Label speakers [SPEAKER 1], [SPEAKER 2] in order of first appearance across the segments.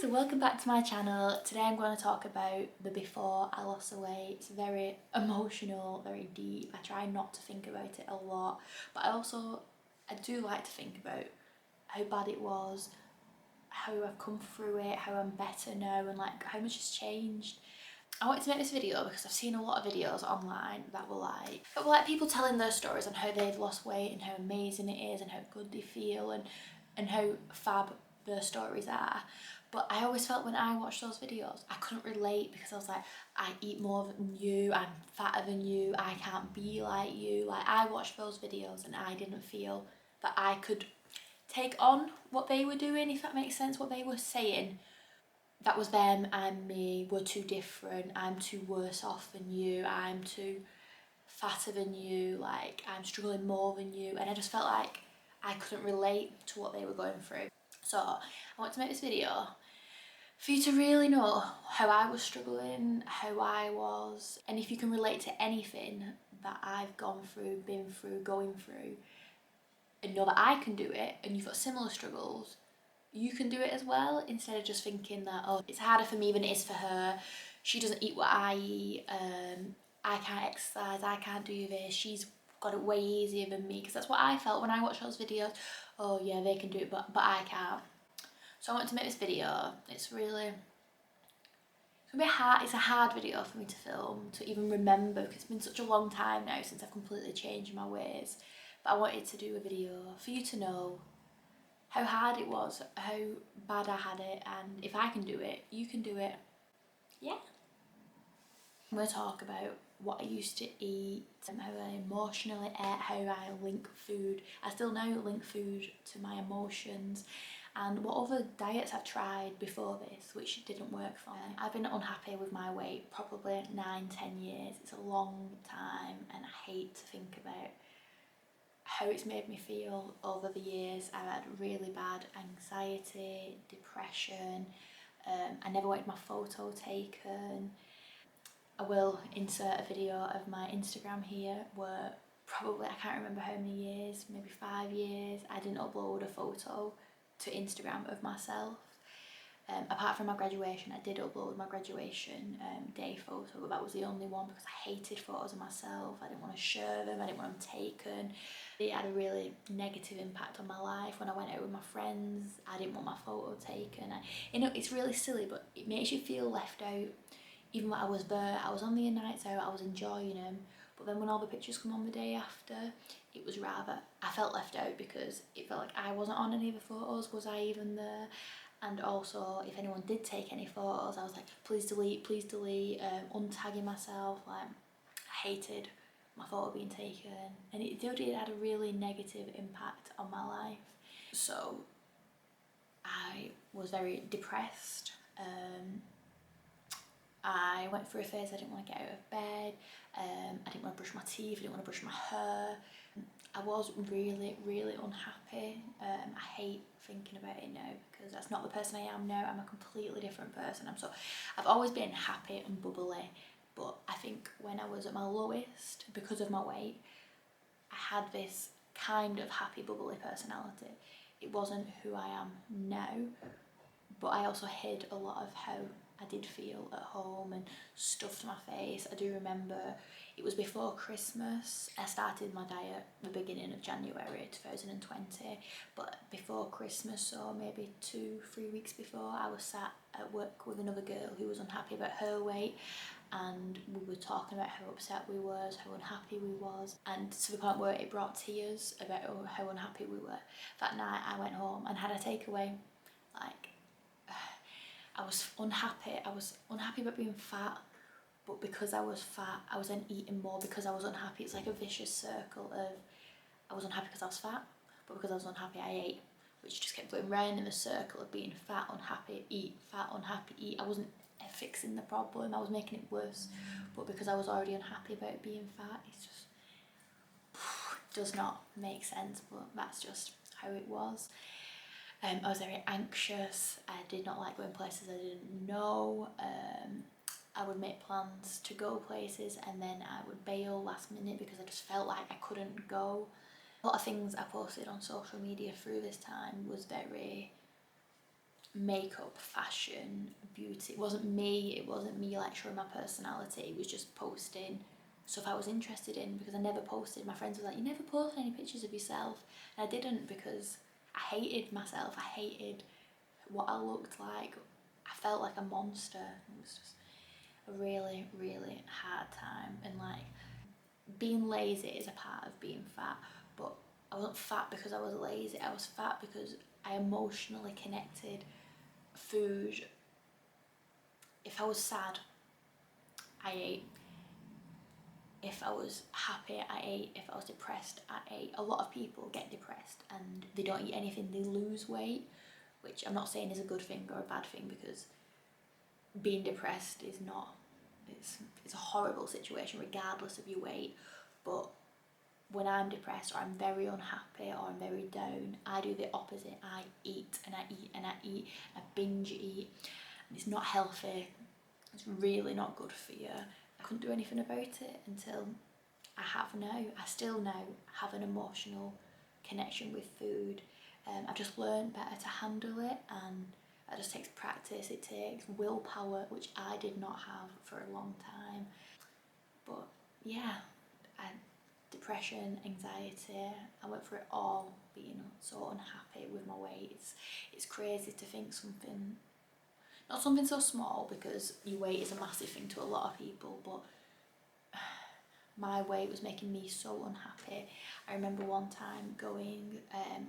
[SPEAKER 1] Welcome back to my channel. Today I'm going to talk about the before I lost the weight. It's very emotional, very deep. I try not to think about it a lot, but I do like to think about how bad it was, how I've come through it, how I'm better now, and like how much has changed. I wanted to make this video because I've seen a lot of videos online that were like people telling their stories on how they've lost weight and how amazing it is and how good they feel and how fab their stories are. But I always felt when I watched those videos, I couldn't relate because I was like, I eat more than you, I'm fatter than you, I can't be like you. Like, I watched those videos and I didn't feel that I could take on what they were doing, if that makes sense, what they were saying. That was them and me, we're too different, I'm too worse off than you, I'm too fatter than you, like I'm struggling more than you, and I just felt like I couldn't relate to what they were going through. So I want to make this video for you to really know how I was struggling, how I was, and if you can relate to anything that I've gone through, been through, going through, and know that I can do it, and you've got similar struggles, you can do it as well, instead of just thinking that, oh, it's harder for me than it is for her, she doesn't eat what I eat, I can't exercise, I can't do this, she's got it way easier than me, because that's what I felt when I watched those videos. Oh yeah, they can do it, but I can't. So I want to make this video. It's gonna be hard. It's a hard video for me to film, to even remember, because it's been such a long time now since I've completely changed my ways. But I wanted to do a video for you to know how hard it was, how bad I had it, and if I can do it, you can do it. Yeah. I'm going to talk about what I used to eat, and how I emotionally ate, how I link food. I still now link food to my emotions, and what other diets I've tried before this which didn't work for me. I've been unhappy with my weight probably 9-10 years. It's a long time, and I hate to think about how it's made me feel over the years. I've had really bad anxiety, depression, I never wanted my photo taken. I will insert a video of my Instagram here where probably, I can't remember how many years, maybe 5 years, I didn't upload a photo to Instagram of myself. Apart from my graduation, I did upload my graduation day photo, but that was the only one because I hated photos of myself. I didn't want to share them, I didn't want them taken. It had a really negative impact on my life. When I went out with my friends, I didn't want my photo taken. You know, it's really silly, but it makes you feel left out. Even when I was there, I was on the nights out, I was enjoying them, but then when all the pictures come on the day after, it was rather, I felt left out because it felt like I wasn't on any of the photos. Was I even there? And also, if anyone did take any photos, I was like, please delete, untagging myself. Like, I hated my photo being taken, and it had a really negative impact on my life. So I was very depressed. I went through a phase I didn't want to get out of bed, I didn't want to brush my teeth, I didn't want to brush my hair. I was really, really unhappy. I hate thinking about it now because that's not the person I am now. I'm a completely different person. I've always been happy and bubbly, but I think when I was at my lowest, because of my weight, I had this kind of happy, bubbly personality. It wasn't who I am now, but I also hid a lot of how I did feel at home and stuffed my face. I do remember it was before Christmas. I started my diet the beginning of January 2020, but before Christmas, so maybe 2-3 weeks before, I was sat at work with another girl who was unhappy about her weight, and we were talking about how upset we were, how unhappy we was, and to the point where it brought tears about how unhappy we were. That night I went home and had a takeaway. Like, I was unhappy about being fat, but because I was fat, I was then eating more because I was unhappy. It's like a vicious circle of, I was unhappy because I was fat, but because I was unhappy I ate, which just kept going round in the circle of being fat, unhappy, eat, fat, unhappy, eat. I wasn't fixing the problem, I was making it worse. But because I was already unhappy about being fat, it's just does not make sense, but that's just how it was. I was very anxious. I did not like going places I didn't know. I would make plans to go places and then I would bail last minute because I just felt like I couldn't go. A lot of things I posted on social media through this time was very makeup, fashion, beauty. It wasn't me like showing my personality. It was just posting stuff I was interested in because I never posted. My friends were like, you never post any pictures of yourself. And I didn't because I hated myself. I hated what I looked like. I felt like a monster. It was just a really, really hard time. And like, being lazy is a part of being fat, but I wasn't fat because I was lazy. I was fat because I emotionally connected food. If I was sad, I ate. If I was happy, I ate. If I was depressed, I ate. A lot of people get depressed and they don't eat anything, they lose weight, which I'm not saying is a good thing or a bad thing, because being depressed is not, it's a horrible situation regardless of your weight. But when I'm depressed or I'm very unhappy or I'm very down, I do the opposite. I eat and I eat and I eat. I binge eat. And it's not healthy. It's really not good for you. I couldn't do anything about it until I have now. I still now have an emotional connection with food. I just learned better to handle it, and it just takes practice. It takes willpower, which I did not have for a long time. But yeah, depression, anxiety, I went through it all, being so unhappy with my weight. It's crazy to think something, not something so small, because your weight is a massive thing to a lot of people, but my weight was making me so unhappy. I remember one time going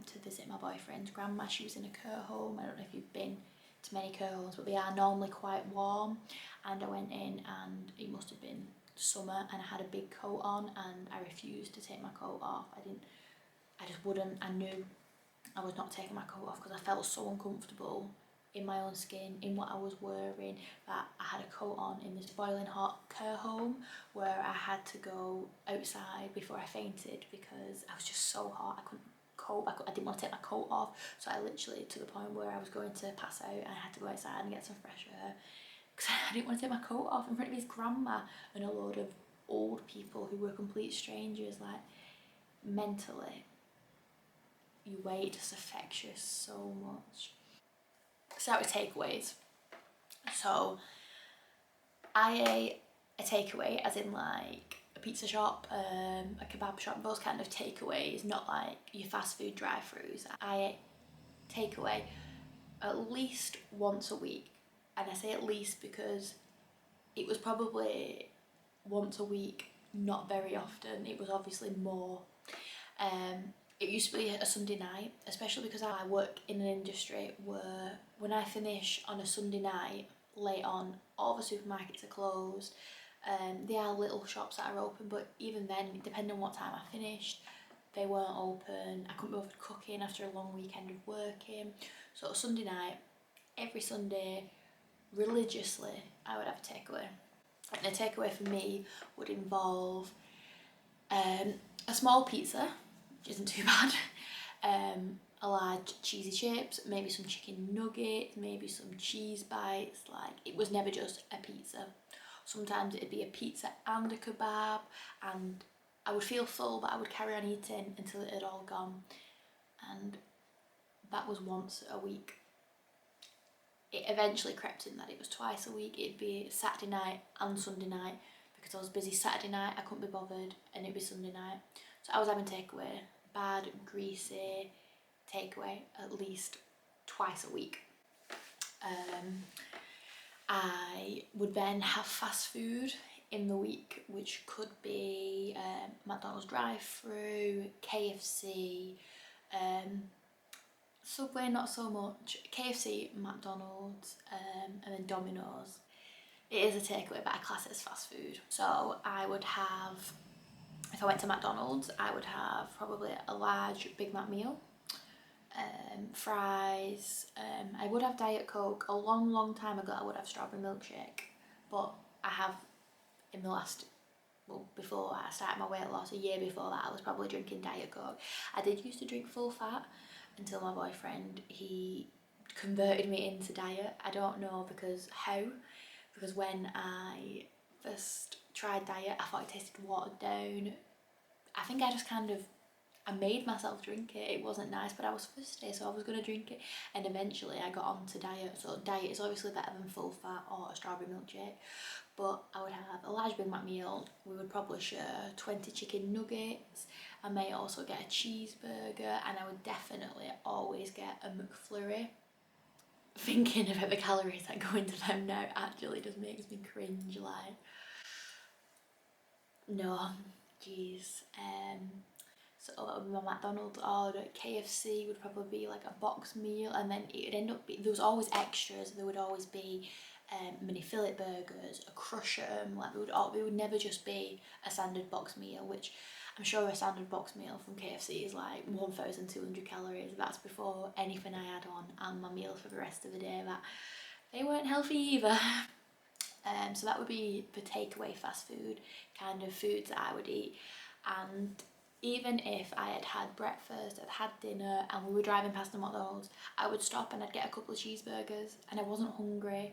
[SPEAKER 1] to visit my boyfriend's grandma. She was in a care home. I don't know if you've been to many care homes, but they are normally quite warm. And I went in and it must have been summer and I had a big coat on and I refused to take my coat off. I just wouldn't. I knew I was not taking my coat off because I felt so uncomfortable in my own skin, in what I was wearing, that I had a coat on in this boiling hot care home where I had to go outside before I fainted because I was just so hot. I couldn't cope. I didn't want to take my coat off, so I literally, to the point where I was going to pass out and I had to go outside and get some fresh air because I didn't want to take my coat off in front of his grandma and a load of old people who were complete strangers. Like, mentally, your weight just affects you so much. Start with takeaways. So I ate a takeaway, as in like a pizza shop, a kebab shop, those kind of takeaways, not like your fast food drive-thrus. I ate takeaway at least once a week, and I say at least because it was probably once a week, not very often. It was obviously more. It used to be a Sunday night, especially because I work in an industry where when I finish on a Sunday night, late on, all the supermarkets are closed. There are little shops that are open, but even then, depending on what time I finished, they weren't open. I couldn't be bothered cooking after a long weekend of working. So Sunday night, every Sunday, religiously, I would have a takeaway. And a takeaway for me would involve a small pizza, which isn't too bad, a large cheesy chips, maybe some chicken nuggets, maybe some cheese bites. Like, it was never just a pizza. Sometimes it'd be a pizza and a kebab, and I would feel full, but I would carry on eating until it had all gone. And that was once a week. It eventually crept in that it was twice a week. It'd be Saturday night and Sunday night because I was busy Saturday night, I couldn't be bothered, and it'd be Sunday night. So I was having takeaway, bad, greasy takeaway, at least twice a week. I would then have fast food in the week, which could be McDonald's drive-through, KFC, Subway not so much, KFC, McDonald's, and then Domino's. It is a takeaway, but I class it as fast food. So I would have, if I went to McDonald's, I would have probably a large Big Mac meal, fries. I would have Diet Coke. A long time ago I would have strawberry milkshake, but I have in the last, well, before I started my weight loss, a year before that, I was probably drinking Diet Coke. I did used to drink full fat until my boyfriend, he converted me into diet. I don't know because when I first tried diet, I thought it tasted watered down. I think I just kind of, I made myself drink it. It wasn't nice, but I was thirsty, so I was going to drink it. And eventually I got onto diet. So diet is obviously better than full fat or a strawberry milkshake. But I would have a large Big Mac meal. We would probably share 20 chicken nuggets. I may also get a cheeseburger, and I would definitely always get a McFlurry. Thinking about the calories that go into them now actually just makes me cringe, like, no, jeez. So that would be my McDonald's order. KFC would probably be like a box meal, and then it would end up there was always extras. There would always be mini fillet burgers, a crusher, like it would never just be a standard box meal, which I'm sure a standard box meal from KFC is like 1,200 calories. That's before anything I add on and my meals for the rest of the day, that they weren't healthy either. So that would be the takeaway fast food kind of foods that I would eat. And even if I had had breakfast, I'd had dinner, and we were driving past the McDonald's, I would stop and I'd get a couple of cheeseburgers, and I wasn't hungry.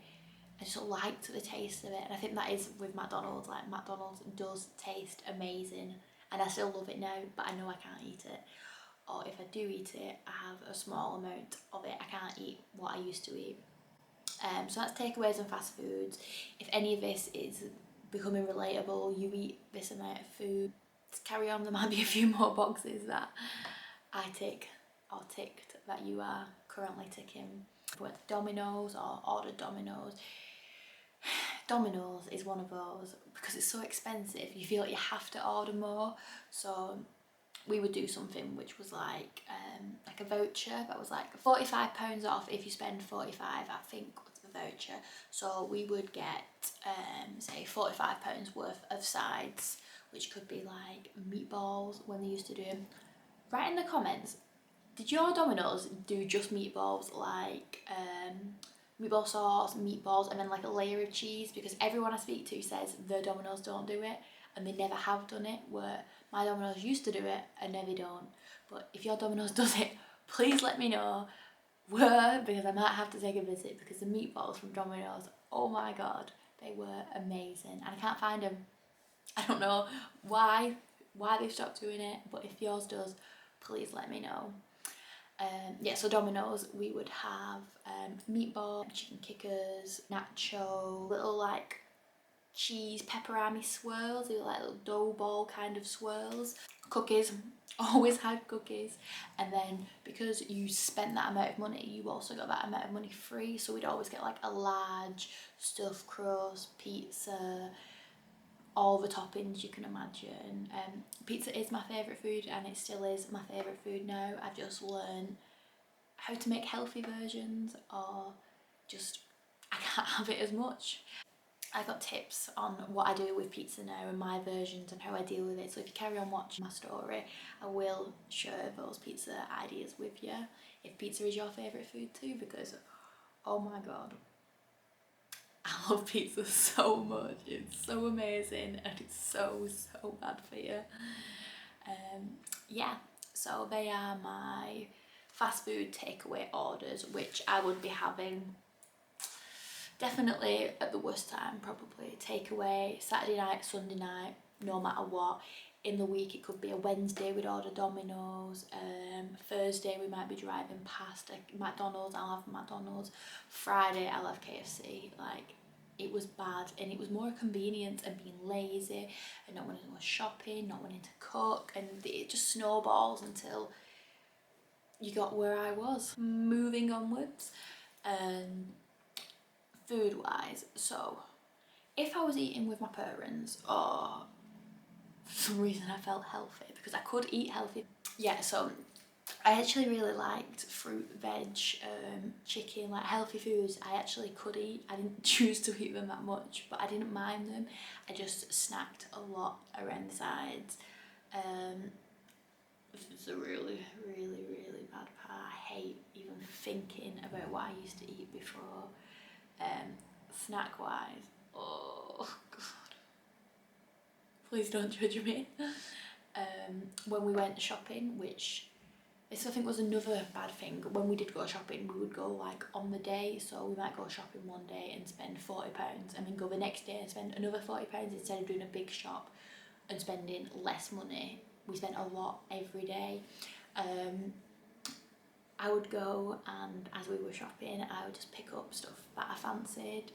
[SPEAKER 1] I just liked the taste of it, and I think that is with McDonald's. Like, McDonald's does taste amazing, and I still love it now, but I know I can't eat it. Or if I do eat it, I have a small amount of it. I can't eat what I used to eat. So that's takeaways and fast foods. If any of this is becoming relatable, you eat this amount of food, carry on. There might be a few more boxes that I tick or ticked that you are currently ticking. With Domino's or ordered Domino's. Domino's is one of those, because it's so expensive, you feel like you have to order more. So we would do something which was like a voucher that was like £45 off if you spend 45, I think was the voucher. So we would get say £45 worth of sides, which could be like meatballs when they used to do them. Write in the comments, did your Domino's do just meatballs, like meatball sauce, meatballs, and then like a layer of cheese? Because everyone I speak to says their Domino's don't do it, and they never have done it, where my Domino's used to do it and now they don't. But if your Domino's does it, please let me know where, because I might have to take a visit, because the meatballs from Domino's, oh my god, they were amazing, and I can't find them. I don't know why they've stopped doing it, but if yours does, please let me know. Yeah, so Domino's, we would have meatball, chicken kickers, nacho, little like cheese pepperami swirls. They were like little dough ball kind of swirls. Cookies, always had cookies. And then because you spent that amount of money, you also got that amount of money free. So we'd always get like a large stuffed crust, pizza, all the toppings you can imagine. Pizza is my favourite food, and it still is my favourite food now. I've just learned how to make healthy versions, or just I can't have it as much. I got tips on what I do with pizza now and my versions and how I deal with it. So if you carry on watching my story, I will share those pizza ideas with you. If pizza is your favourite food too, because oh my god, I love pizza so much. It's so amazing, and it's so bad for you. Yeah, so they are my fast food takeaway orders, which I would be having definitely at the worst time. Probably takeaway Saturday night, Sunday night, no matter what. In the week it could be a Wednesday, we'd order Domino's. Thursday we might be driving past a McDonald's, I'll have McDonald's. Friday I'll have KFC. Like, it was bad, and it was more convenient and being lazy and not wanting to go shopping, not wanting to cook, and it just snowballs until you got where I was. Moving onwards, food wise, so if I was eating with my parents, or for some reason I felt healthy, because I could eat healthy. Yeah, so I actually really liked fruit, veg, chicken, like healthy foods I actually could eat. I didn't choose to eat them that much, but I didn't mind them. I just snacked a lot around the sides. This is a really, really, really bad part. I hate even thinking about what I used to eat before. Snack wise, oh god, please don't judge me. When we went shopping, which this I think was another bad thing, when we did go shopping we would go like on the day, so we might go shopping one day and spend £40 and then go the next day and spend another £40 instead of doing a big shop and spending less money. We spent a lot every day. I would go, and as we were shopping I would just pick up stuff that I fancied.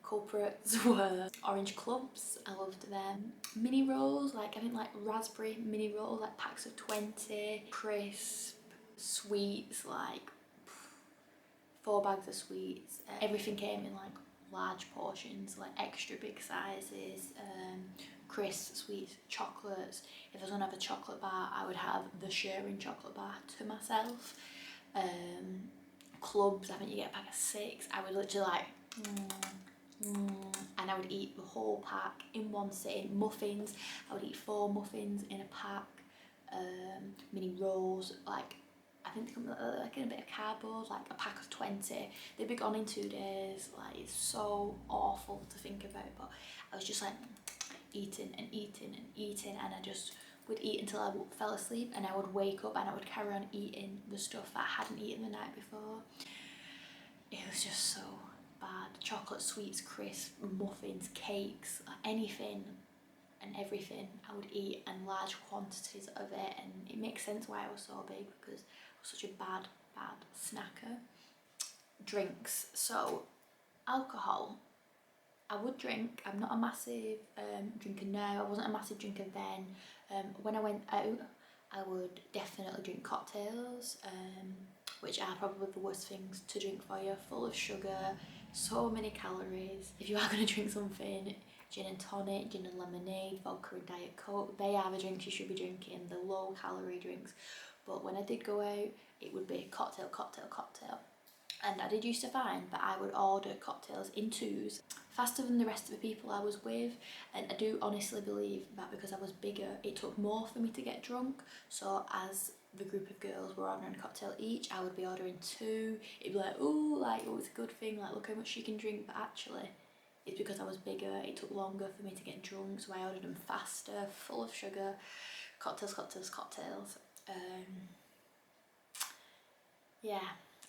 [SPEAKER 1] Culprits were orange clubs, I loved them. Mini rolls, like I think like raspberry mini rolls, like packs of 20, crisp, sweets, like 4 bags of sweets. Everything came in like large portions, like extra big sizes. Crisps, sweets, chocolates. If I was gonna have a chocolate bar, I would have the sharing chocolate bar to myself. Clubs, I think you get a pack of 6. I would literally like and I would eat the whole pack in one sitting. Muffins, I would eat 4 muffins in a pack. Mini rolls, like I think they come like in a bit of cardboard, like a pack of 20. They'd be gone in 2 days. Like it's so awful to think about, but I was just like eating and eating and eating, and I just would eat until I fell asleep, and I would wake up and I would carry on eating the stuff that I hadn't eaten the night before. It was just so bad. Chocolate, sweets, crisps, muffins, cakes, anything and everything I would eat, and large quantities of it, and it makes sense why I was so big, because I was such a bad snacker. Drinks, so alcohol I would drink. I'm not a massive drinker now. I wasn't a massive drinker then. When I went out I would definitely drink cocktails, which are probably the worst things to drink for you. Full of sugar, so many calories. If you are going to drink something, gin and tonic, gin and lemonade, vodka and Diet Coke, they are the drinks you should be drinking, the low calorie drinks. But when I did go out, it would be cocktail, cocktail, cocktail. And I did used to find that I would order cocktails in 2s, faster than the rest of the people I was with. And I do honestly believe that because I was bigger, it took more for me to get drunk. So as the group of girls were ordering a cocktail each, I would be ordering 2. It'd be like, oh, like it was a good thing, like look how much she can drink. But actually, it's because I was bigger, it took longer for me to get drunk, so I ordered them faster, full of sugar. Cocktails, cocktails, cocktails. Yeah,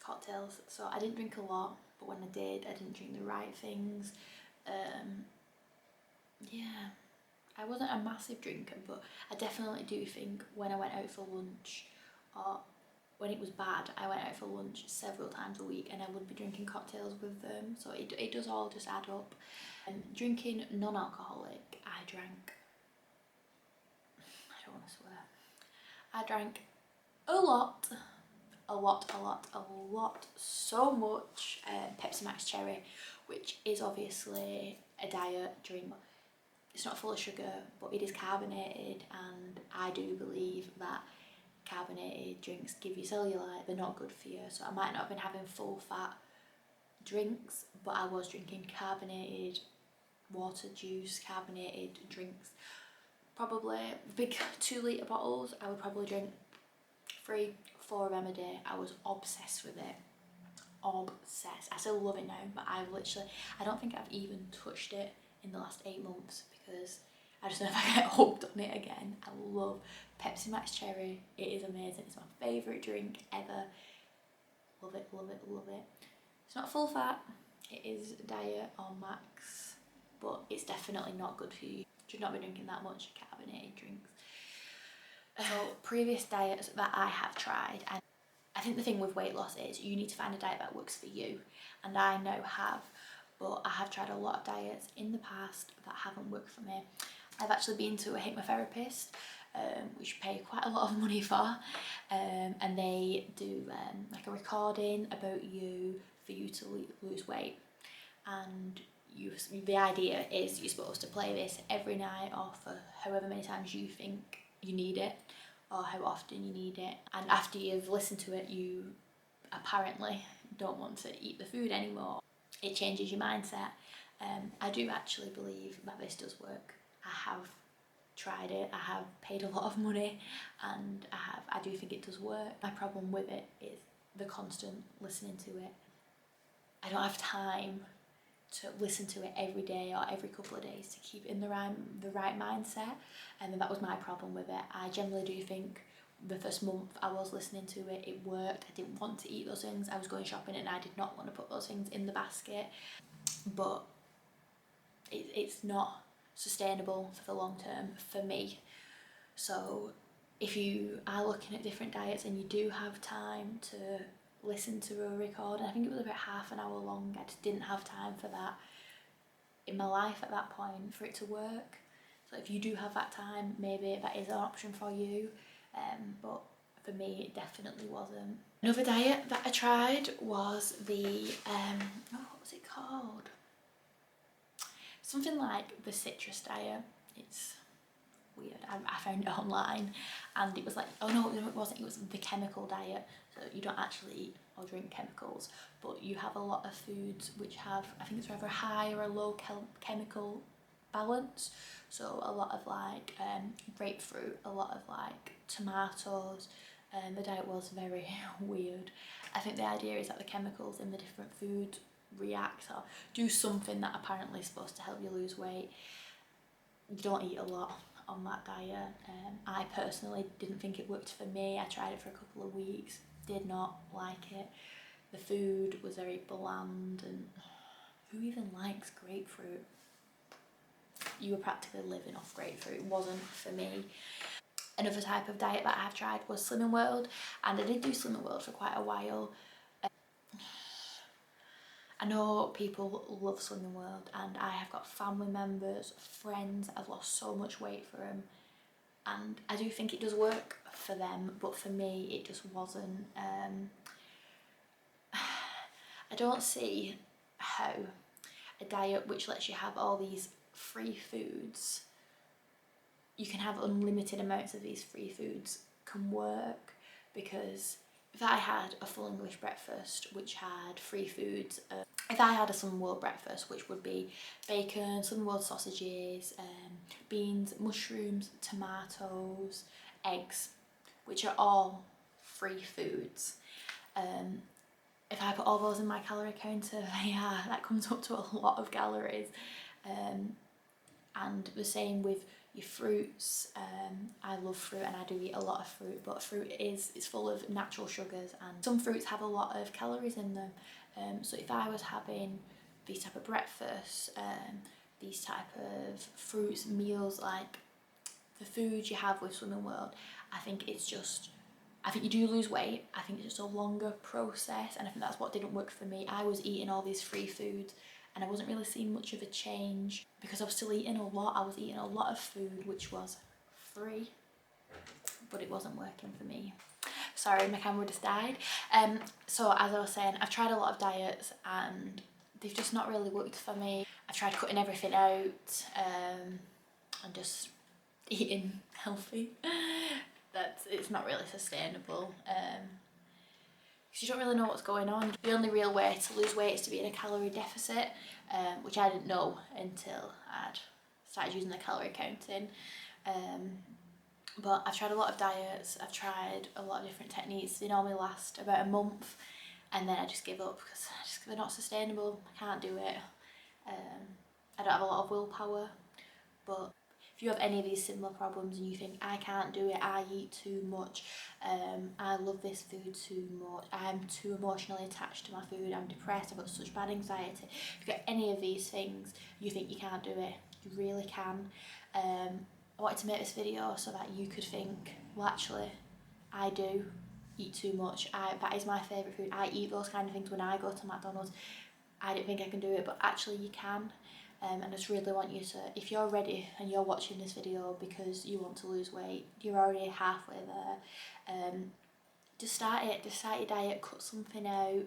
[SPEAKER 1] cocktails. So I didn't drink a lot, but when I did, I didn't drink the right things. Yeah, I wasn't a massive drinker, but I definitely do think when I went out for lunch, or when it was bad, I went out for lunch several times a week and I would be drinking cocktails with them. So it does all just add up. Drinking non-alcoholic, I drank, I don't want to swear, I drank a lot, so much Pepsi Max Cherry, which is obviously a diet drink. It's not full of sugar, but it is carbonated, and I do believe that carbonated drinks give you cellulite. They're not good for you, so I might not have been having full fat drinks, but I was drinking carbonated water, juice, carbonated drinks. Probably big 2-litre bottles, I would probably drink 3, 4 of them a day. I was obsessed with it. Obsessed. I still love it now, but I don't think I've even touched it in the last 8 months, because I just know if I get hooked on it again. I love Pepsi Max Cherry. It is amazing. It's my favourite drink ever. Love it, love it, love it. It's not full fat. It is diet or max, but it's definitely not good for you. You should not be drinking that much carbonated drinks. So previous diets that I have tried, and I think the thing with weight loss is you need to find a diet that works for you, and I now have, but I have tried a lot of diets in the past that haven't worked for me. I've actually been to a hypnotherapist, which you pay quite a lot of money for, and they do like a recording about you for you to lose weight. And the idea is you're supposed to play this every night, or for however many times you think you need it, or how often you need it. And after you've listened to it, you apparently don't want to eat the food anymore. It changes your mindset. I do actually believe that this does work. I have tried it, I have paid a lot of money, and I do think it does work. My problem with it is the constant listening to it. I don't have time to listen to it every day or every couple of days to keep in the right mindset, and that was my problem with it. I generally do think the first month I was listening to it, it worked. I didn't want to eat those things. I was going shopping and I did not want to put those things in the basket, but it's not sustainable for the long term for me. So if you are looking at different diets and you do have time to listen to a record, and I think it was about half an hour long, I just didn't have time for that in my life at that point for it to work. So if you do have that time, maybe that is an option for you, but for me it definitely wasn't. Another diet that I tried was the what was it called? Something like the citrus diet. It's weird. I found it online, and it was like, oh no, it wasn't. It was the chemical diet. So you don't actually eat or drink chemicals, but you have a lot of foods which have, I think it's either a high or a low chemical balance. So a lot of like grapefruit, a lot of like tomatoes. The diet was very weird. I think the idea is that the chemicals in the different foods react or do something that apparently is supposed to help you lose weight. You don't eat a lot on that diet. I personally didn't think it worked for me. I tried it for a couple of weeks, did not like it. The food was very bland, and who even likes grapefruit? You were practically living off grapefruit. It wasn't for me. Another type of diet that I've tried was Slimming World, and I did do Slimming World for quite a while. I know people love Slimming World, and I have got family members, friends that have lost so much weight for them, and I do think it does work for them, but for me it just wasn't. I don't see how a diet which lets you have all these free foods, you can have unlimited amounts of these free foods, can work, because if I had a full English breakfast which had free foods, if I had a Slimming World breakfast which would be bacon, Slimming World sausages, beans, mushrooms, tomatoes, eggs, which are all free foods, if I put all those in my calorie counter, yeah, that comes up to a lot of calories. And the same with your fruits. I love fruit and I do eat a lot of fruit, but fruit is full of natural sugars, and some fruits have a lot of calories in them. So if I was having these type of breakfasts, these type of fruits, meals, like the food you have with Slimming World, I think you do lose weight. I think it's just a longer process, and I think that's what didn't work for me. I was eating all these free foods and I wasn't really seeing much of a change because I was still eating a lot. I was eating a lot of food which was free, but it wasn't working for me. Sorry, my camera just died. So as I was saying, I've tried a lot of diets and they've just not really worked for me. I've tried cutting everything out and just eating healthy. It's not really sustainable. Because you don't really know what's going on. The only real way to lose weight is to be in a calorie deficit, which I didn't know until I'd started using the calorie counting. But I've tried a lot of diets, I've tried a lot of different techniques. They normally last about a month, and then I just give up because they're not sustainable. I can't do it. I don't have a lot of willpower, but if you have any of these similar problems and you think, I can't do it, I eat too much, I love this food too much, I'm too emotionally attached to my food, I'm depressed, I've got such bad anxiety. If you've got any of these things, you think you can't do it, you really can. I wanted to make this video so that you could think, well actually, I do eat too much, that is my favourite food, I eat those kind of things when I go to McDonald's. I don't think I can do it, but actually you can. And I just really want you to, if you're ready and you're watching this video because you want to lose weight, you're already halfway there, just start it, just start your diet, cut something out.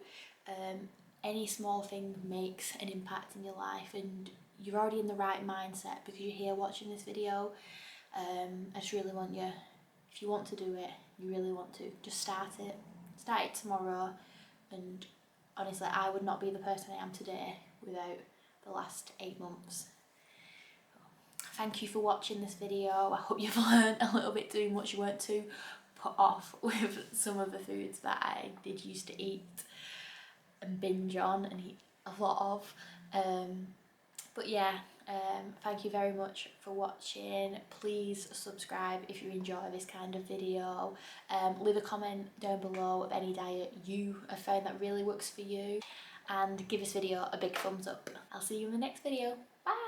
[SPEAKER 1] Any small thing makes an impact in your life, and you're already in the right mindset because you're here watching this video. I just really want you, if you want to do it, you really want to, just start it tomorrow. And honestly, I would not be the person I am today without the last 8 months. Thank you for watching this video. I hope you've learned a little bit too much. You weren't too put off with some of the foods that I did used to eat and binge on and eat a lot of. But yeah, thank you very much for watching. Please subscribe if you enjoy this kind of video. Leave a comment down below of any diet you have found that really works for you, and give this video a big thumbs up. I'll see you in the next video. Bye!